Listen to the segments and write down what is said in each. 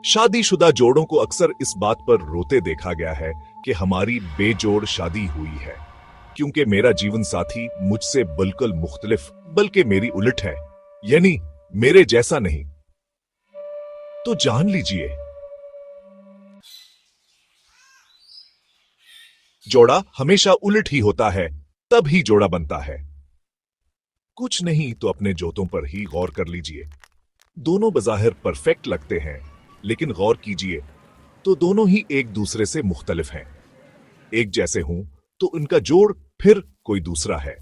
शादीशुदा जोड़ों को अक्सर इस बात पर रोते देखा गया है कि हमारी बेजोड़ शादी हुई है, क्योंकि मेरा जीवन साथी मुझसे बिल्कुल मुख्तलिफ बल्कि मेरी उलट है, यानी मेरे जैसा नहीं। तो जान लीजिए, जोड़ा हमेशा उलट ही होता है, तब ही जोड़ा बनता है। कुछ नहीं तो अपने जोतों पर ही गौर कर लीजिए। दोनों बज़ाहिर परफेक्ट लगते हैं, लेकिन गौर कीजिए तो दोनों ही एक दूसरे से मुख्तलिफ हैं। एक जैसे हों तो उनका जोड़ फिर कोई दूसरा है।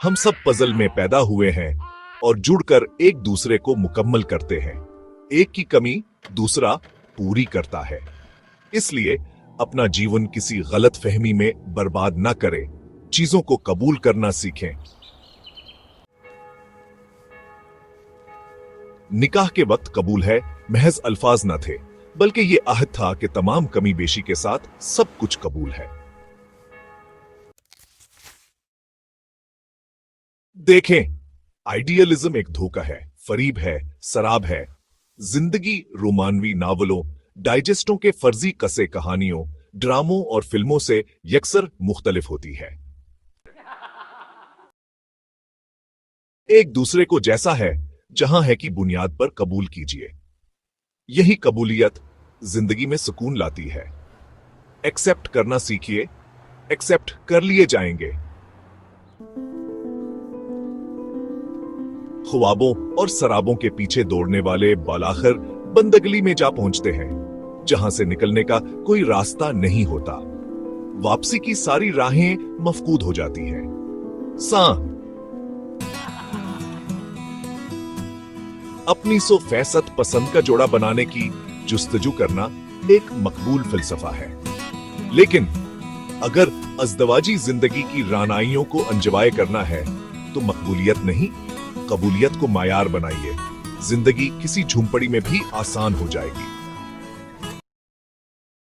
हम सब पजल में पैदा हुए हैं और जुड़कर एक दूसरे को मुकम्मल करते हैं। एक की कमी दूसरा पूरी करता है। इसलिए अपना जीवन किसी गलत फहमी में बर्बाद ना करें, चीजों को कबूल करना सीखें। निकाह के वक्त कबूल है महज अल्फाज न थे, बल्कि यह अहद था कि तमाम कमी बेशी के साथ सब कुछ कबूल है। देखें, आइडियलिज्म एक धोखा है, फरीब है, शराब है। जिंदगी रोमानवी नावलों, डाइजेस्टों के फर्जी कसे कहानियों, ड्रामों और फिल्मों से यकसर मुख्तलिफ होती है। एक दूसरे को जैसा है जहां है की बुनियाद पर कबूल कीजिए। यही कबूलियत जिंदगी में सुकून लाती है। एक्सेप्ट करना सीखिए, एक्सेप्ट कर लिए जाएंगे। ख्वाबों और शराबों के पीछे दौड़ने वाले बालाखिर बंदगली में जा पहुंचते हैं, जहां से निकलने का कोई रास्ता नहीं होता। वापसी की सारी राहें मफकूद हो जाती हैं। अपनी सो फैसद पसंद का जोड़ा बनाने की जुस्तजू करना एक मकबूल फिलसफा है, लेकिन अगर अज़दवाजी जिंदगी की रानाइयों को अंजवाय करना है तो मकबूलियत नहीं, कबूलियत को मायार बनाइए। जिंदगी किसी झुंपड़ी में भी आसान हो जाएगी।